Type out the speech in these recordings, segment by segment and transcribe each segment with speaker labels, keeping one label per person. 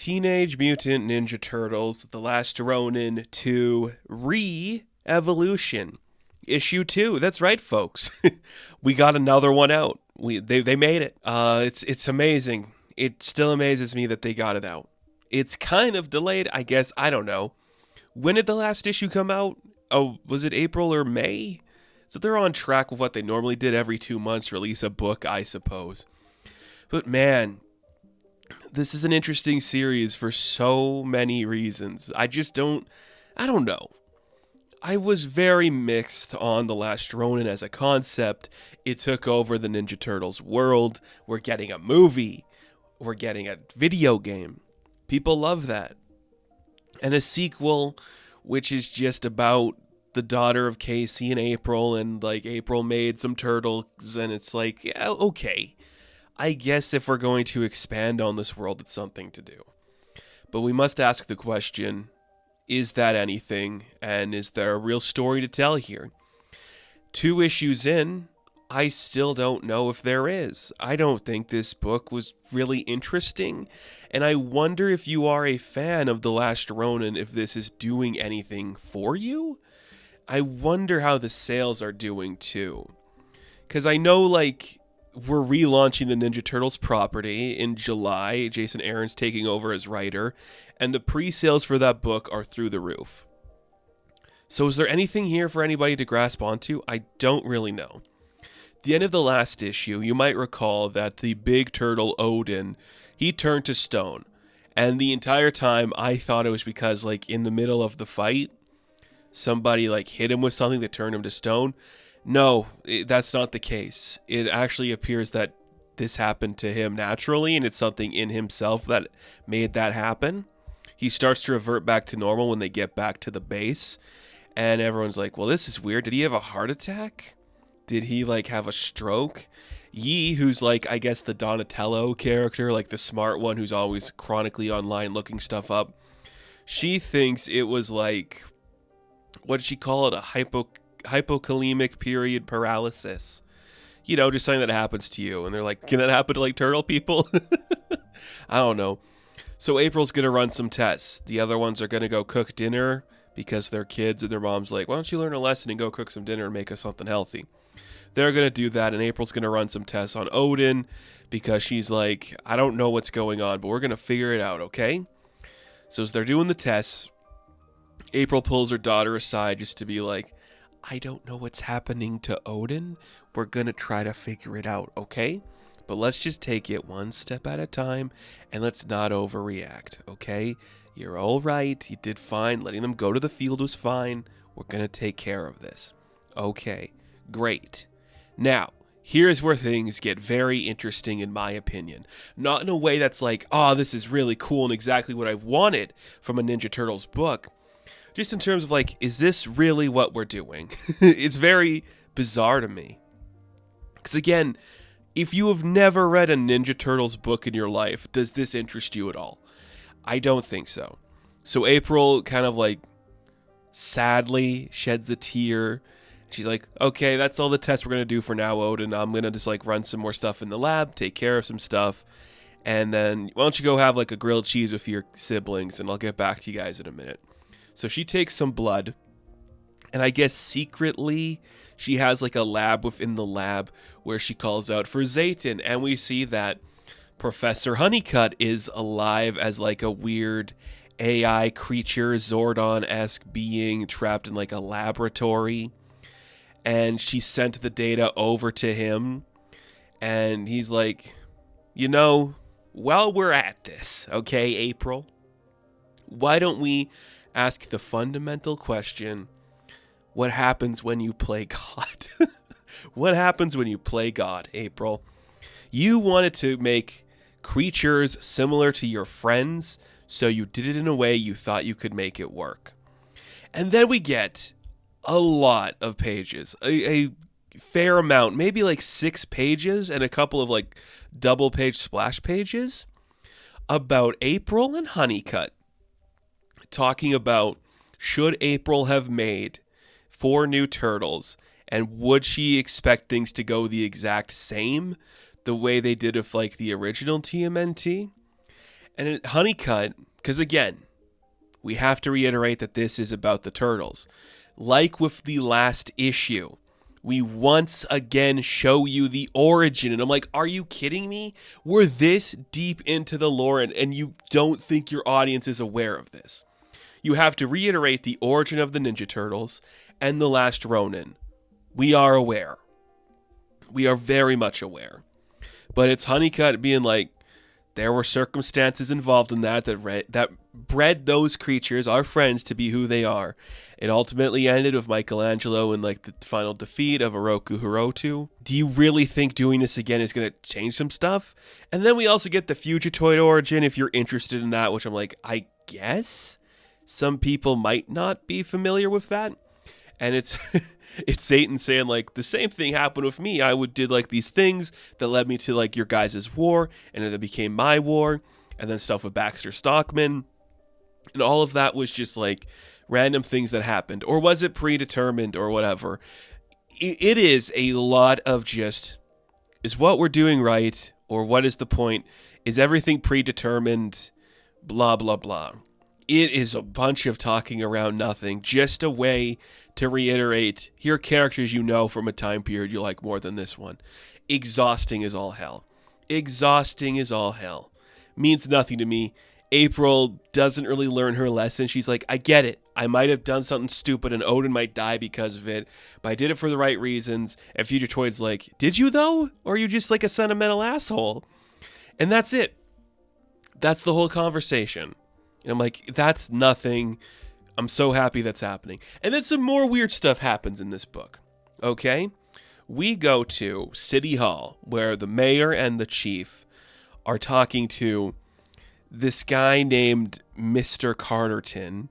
Speaker 1: Teenage Mutant Ninja Turtles: The Last Ronin 2 Re-Evolution. Issue 2. That's right, folks. We got another one out. They made it. It's amazing. It still amazes me that they got it out. It's kind of delayed, I guess. I don't know. When did the last issue come out? Oh, was it April or May? So they're on track with what they normally did every 2 months, release a book, I suppose. But man, this is an interesting series for so many reasons. I don't know. I was very mixed on The Last Ronin as a concept. It took over the Ninja Turtles world. We're getting a movie. We're getting a video game. People love that. And a sequel, which is just about the daughter of Casey and April, and like April made some turtles, and it's like, yeah, okay. I guess if we're going to expand on this world, it's something to do. But we must ask the question, is that anything? And is there a real story to tell here? 2 issues in, I still don't know if there is. I don't think this book was really interesting. And I wonder if you are a fan of The Last Ronin, if this is doing anything for you? I wonder how the sales are doing too. Because I know, like, we're relaunching the Ninja Turtles property in July. Jason Aaron's taking over as writer. And the pre-sales for that book are through the roof. So is there anything here for anybody to grasp onto? I don't really know. The end of the last issue, you might recall that the big turtle Odin, he turned to stone. And the entire time I thought it was because, like, in the middle of the fight, somebody like hit him with something that turned him to stone. No, that's not the case. It actually appears that this happened to him naturally, and it's something in himself that made that happen. He starts to revert back to normal when they get back to the base, and everyone's like, well, this is weird. Did he have a heart attack? Did he, like, have a stroke? Yi, who's, like, I guess the Donatello character, like the smart one who's always chronically online looking stuff up, she thinks it was, like, what did she call it? A hypokalemic period paralysis. You know, just something that happens to you. And they're like, can that happen to, like, turtle people? I don't know. So April's going to run some tests. The other ones are going to go cook dinner because they're kids, and their mom's like, why don't you learn a lesson and go cook some dinner and make us something healthy? They're going to do that, and April's going to run some tests on Odin because she's like, I don't know what's going on, but we're going to figure it out, okay? So as they're doing the tests, April pulls her daughter aside just to be like, I don't know what's happening to Odin. We're going to try to figure it out, okay? But let's just take it one step at a time, and let's not overreact, okay? You're all right. You did fine. Letting them go to the field was fine. We're going to take care of this. Okay, great. Now, here's where things get very interesting in my opinion. Not in a way that's like, oh, this is really cool and exactly what I wanted from a Ninja Turtles book. Just in terms of like, is this really what we're doing? It's very bizarre to me. Because again, if you have never read a Ninja Turtles book in your life, does this interest you at all? I don't think so. So April kind of like sadly sheds a tear. She's like, okay, that's all the tests we're going to do for now, Odin. I'm going to just like run some more stuff in the lab, take care of some stuff. And then why don't you go have like a grilled cheese with your siblings, and I'll get back to you guys in a minute. So she takes some blood, and I guess secretly she has like a lab within the lab where she calls out for Zayton, and we see that Professor Honeycutt is alive as like a weird AI creature, Zordon-esque being trapped in like a laboratory, and she sent the data over to him, and he's like, you know, while we're at this, okay, April, why don't we ask the fundamental question, what happens when you play God? What happens when you play God, April? You wanted to make creatures similar to your friends, so you did it in a way you thought you could make it work. And then we get a lot of pages, a fair amount, maybe like 6 pages and a couple of like double page splash pages about April and Honeycutt, talking about should April have made 4 new turtles, and would she expect things to go the exact same the way they did with like the original TMNT? And Honeycut, because again, we have to reiterate that this is about the turtles. Like with the last issue, we once again show you the origin. And I'm like, are you kidding me? We're this deep into the lore and you don't think your audience is aware of this. You have to reiterate the origin of the Ninja Turtles and the last Ronin. We are aware. We are very much aware. But it's Honeycut being like, there were circumstances involved in that bred those creatures, our friends, to be who they are. It ultimately ended with Michelangelo and like the final defeat of Oroku Hirotu. Do you really think doing this again is going to change some stuff? And then we also get the Fugitoid origin if you're interested in that, which I'm like, I guess some people might not be familiar with that. And it's it's Satan saying like the same thing happened with me. I did like these things that led me to like your guys' war, and then it became my war, and then stuff with Baxter Stockman, and all of that was just like random things that happened, or was it predetermined or whatever? It is a lot of just, is what we're doing right, or what is the point? Is everything predetermined? Blah blah blah. It is a bunch of talking around nothing, just a way to reiterate, here are characters you know from a time period you like more than this one. Exhausting as all hell. Exhausting as all hell. Means nothing to me. April doesn't really learn her lesson. She's like, I get it. I might have done something stupid and Odin might die because of it, but I did it for the right reasons. And Fugitoid's like, did you though? Or are you just like a sentimental asshole? And that's it. That's the whole conversation. And I'm like, that's nothing. I'm so happy that's happening. And then some more weird stuff happens in this book. Okay? We go to City Hall, where the mayor and the chief are talking to this guy named Mr. Carterton.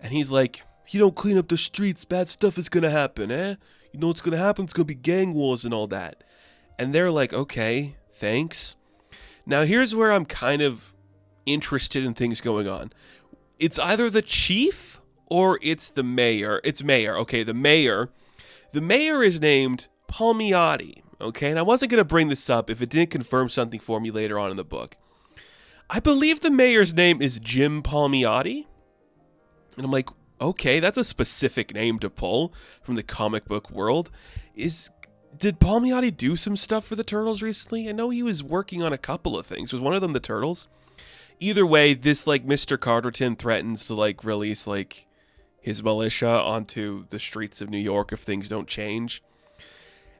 Speaker 1: And he's like, you don't clean up the streets, bad stuff is going to happen, eh? You know what's going to happen? It's going to be gang wars and all that. And they're like, okay, thanks. Now, here's where I'm kind of interested in things going on. It's either the chief or it's the mayor. It's mayor. Okay, the mayor. The mayor is named Palmiotti. Okay, and I wasn't going to bring this up if it didn't confirm something for me later on in the book. I believe the mayor's name is Jim Palmiotti. And I'm like, okay, that's a specific name to pull from the comic book world. Did Palmiotti do some stuff for the Turtles recently? I know he was working on a couple of things. Was one of them the Turtles? Either way, this like Mr. Carterton threatens to like release like his militia onto the streets of New York if things don't change.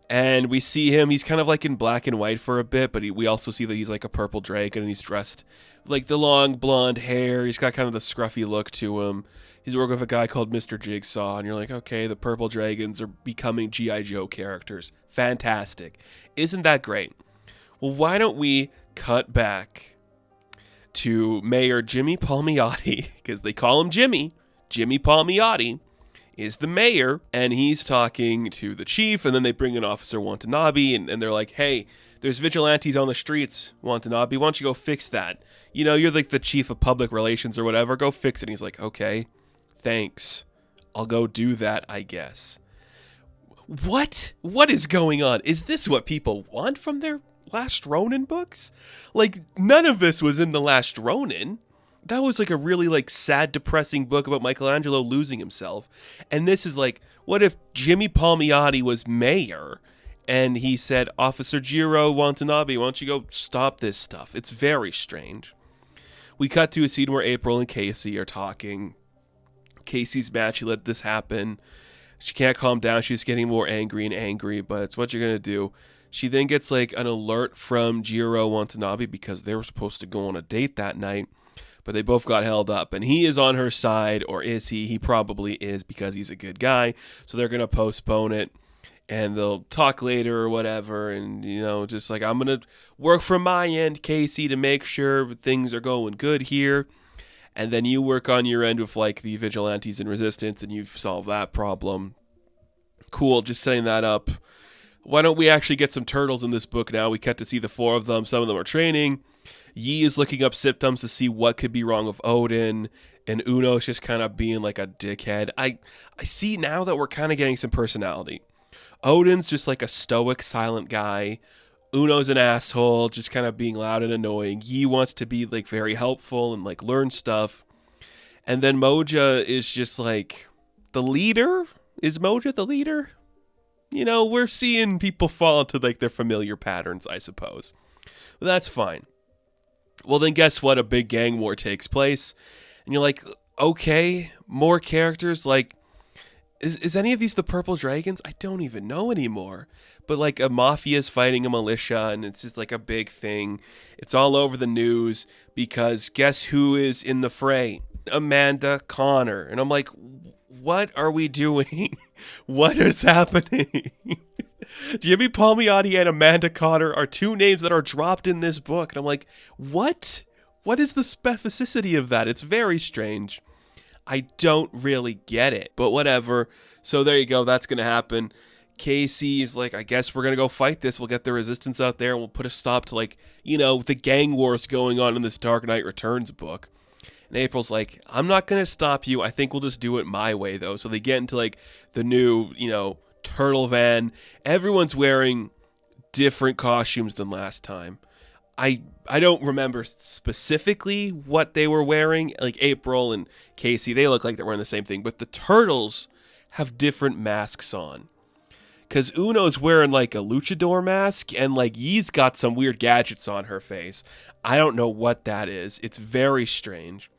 Speaker 1: And we see him, he's kind of like in black and white for a bit, but we also see that he's like a purple dragon and he's dressed like the long blonde hair. He's got kind of the scruffy look to him. He's working with a guy called Mr. Jigsaw, and you're like, okay, the purple dragons are becoming G.I. Joe characters. Fantastic. Isn't that great? Well, why don't we cut back to Mayor Jimmy Palmiotti, because they call him Jimmy. Jimmy Palmiotti is the mayor, and he's talking to the chief, and then they bring in Officer Watanabe, and they're like, hey, there's vigilantes on the streets, Watanabe, why don't you go fix that? You know, you're like the chief of public relations or whatever, go fix it. And he's like, okay, thanks. I'll go do that, I guess. What? What is going on? Is this what people want from their Last Ronin books? Like, none of this was in the Last Ronin. That was like a really like sad, depressing book about Michelangelo losing himself. And this is like, what if Jimmy Palmiotti was mayor and he said, Officer Jiro Watanabe, why don't you go stop this stuff? It's very strange. We cut to a scene where April and Casey are talking. Casey's mad she let this happen. She can't calm down. She's getting more angry and angry, but it's what you're going to do. She then gets like an alert from Jiro Watanabe because they were supposed to go on a date that night, but they both got held up, and he is on her side, or is he? He probably is because he's a good guy, so they're going to postpone it, and they'll talk later or whatever, and, you know, just like, I'm going to work from my end, Casey, to make sure things are going good here, and then you work on your end with, like, the vigilantes and resistance, and you've solved that problem. Cool, just setting that up. Why don't we actually get some turtles in this book now? We cut to see the four of them. Some of them are training. Yi is looking up symptoms to see what could be wrong with Odin. And Uno's just kind of being like a dickhead. I see now that we're kind of getting some personality. Odin's just like a stoic, silent guy. Uno's an asshole, just kind of being loud and annoying. Yi wants to be like very helpful and like learn stuff. And then Moja is just like the leader. Is Moja the leader? You know, we're seeing people fall into like their familiar patterns, I suppose. But that's fine. Well, then guess what? A big gang war takes place. And you're like, okay, more characters. Like, is any of these the Purple Dragons? I don't even know anymore. But like a mafia is fighting a militia, and it's just like a big thing. It's all over the news because guess who is in the fray? Amanda Connor. And I'm like, what are we doing? What is happening? Jimmy Palmiotti and Amanda Connor are two names that are dropped in this book. And I'm like, what? What is the specificity of that? It's very strange. I don't really get it, but whatever. So there you go. That's going to happen. Casey is like, I guess we're going to go fight this. We'll get the resistance out there and we'll put a stop to like, you know, the gang wars going on in this Dark Knight Returns book. And April's like, I'm not going to stop you. I think we'll just do it my way, though. So they get into, like, the new, you know, turtle van. Everyone's wearing different costumes than last time. I don't remember specifically what they were wearing. Like, April and Casey, they look like they're wearing the same thing. But the turtles have different masks on. Because Uno's wearing, like, a luchador mask. And, like, Yi's got some weird gadgets on her face. I don't know what that is. It's very strange.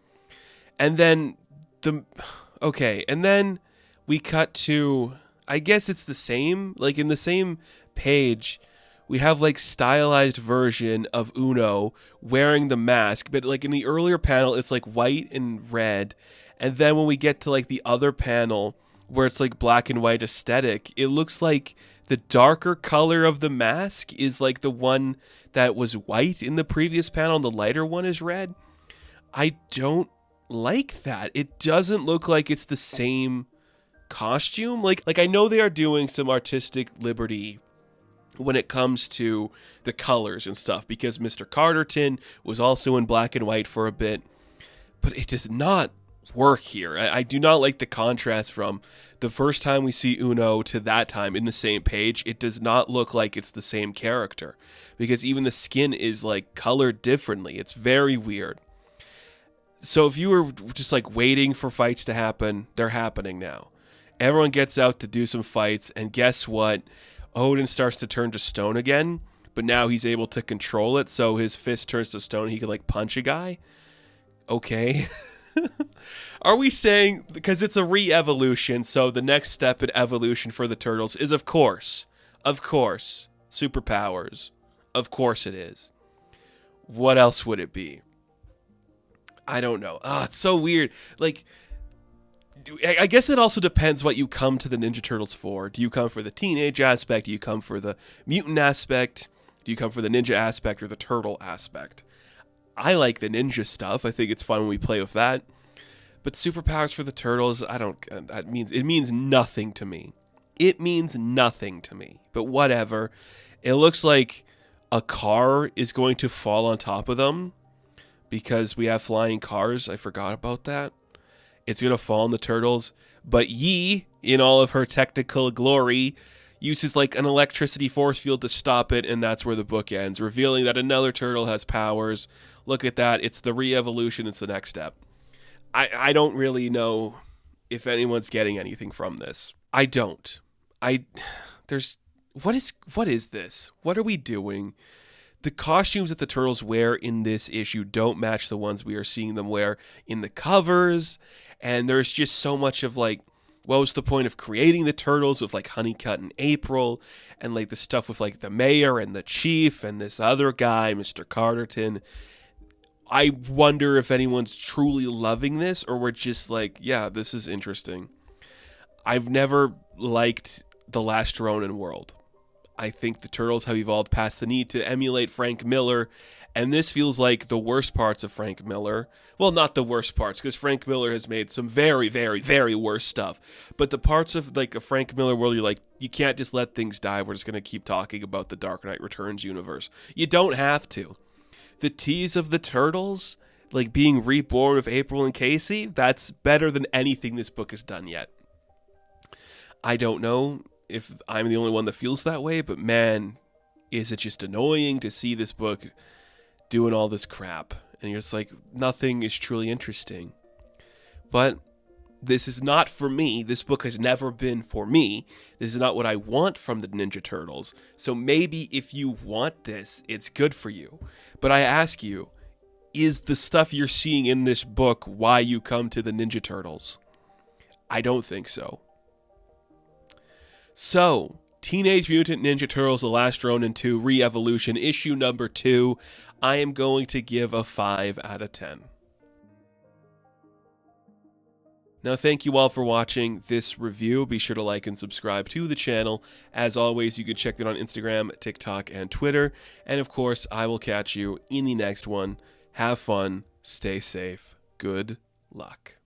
Speaker 1: And then and then we cut to, I guess it's the same, like in the same page, we have like stylized version of Uno wearing the mask, but like in the earlier panel, it's like white and red. And then when we get to like the other panel where it's like black and white aesthetic, it looks like the darker color of the mask is like the one that was white in the previous panel and the lighter one is red. I don't like that. It doesn't look like it's the same costume. Like I know they are doing some artistic liberty when it comes to the colors and stuff because Mr. Carterton was also in black and white for a bit, but it does not work here. I do not like the contrast from the first time we see Uno to that time in the same page. It does not look like it's the same character because even the skin is like colored differently. It's very weird. So if you were just like waiting for fights to happen, they're happening now. Everyone gets out to do some fights, and guess what? Odin starts to turn to stone again, but now he's able to control it, so his fist turns to stone. He can like punch a guy. Okay. Are we saying, because it's a re-evolution, so the next step in evolution for the turtles is of course, superpowers. Of course it is. What else would it be? I don't know. It's so weird. Like, I guess it also depends what you come to the Ninja Turtles for. Do you come for the teenage aspect? Do you come for the mutant aspect? Do you come for the ninja aspect or the turtle aspect? I like the ninja stuff. I think it's fun when we play with that. But superpowers for the turtles, it means nothing to me. It means nothing to me. But whatever. It looks like a car is going to fall on top of them. Because we have flying cars. I forgot about that. It's going to fall on the turtles. But Yi, in all of her technical glory, uses like an electricity force field to stop it. And that's where the book ends. Revealing that another turtle has powers. Look at that. It's the re-evolution. It's the next step. I don't really know if anyone's getting anything from this. I don't. What is this? What are we doing? The costumes that the turtles wear in this issue don't match the ones we are seeing them wear in the covers. And there's just so much of like, what was the point of creating the turtles with like Honeycutt and April and like the stuff with like the mayor and the chief and this other guy, Mr. Carterton. I wonder if anyone's truly loving this or we're just like, yeah, this is interesting. I've never liked the last Ronin world. I think the Turtles have evolved past the need to emulate Frank Miller, and this feels like the worst parts of Frank Miller. Well, not the worst parts, because Frank Miller has made some very, very, very worse stuff. But the parts of like a Frank Miller world, you're like, you can't just let things die. We're just going to keep talking about the Dark Knight Returns universe. You don't have to. The tease of the Turtles, like being reborn with April and Casey, that's better than anything this book has done yet. I don't know if I'm the only one that feels that way, but man, Is it just annoying to see this book doing all this crap? And you're just like, nothing is truly interesting. But this is not for me. This book has never been for me. This is not what I want from the Ninja Turtles. So maybe if you want this, it's good for you. But I ask you, is the stuff you're seeing in this book why you come to the Ninja Turtles? I don't think so. So, Teenage Mutant Ninja Turtles The Last Ronin 2 Re-Evolution, issue number 2, I am going to give a 5 out of 10. Now, thank you all for watching this review. Be sure to like and subscribe to the channel. As always, you can check me out on Instagram, TikTok, and Twitter. And of course, I will catch you in the next one. Have fun, stay safe, good luck.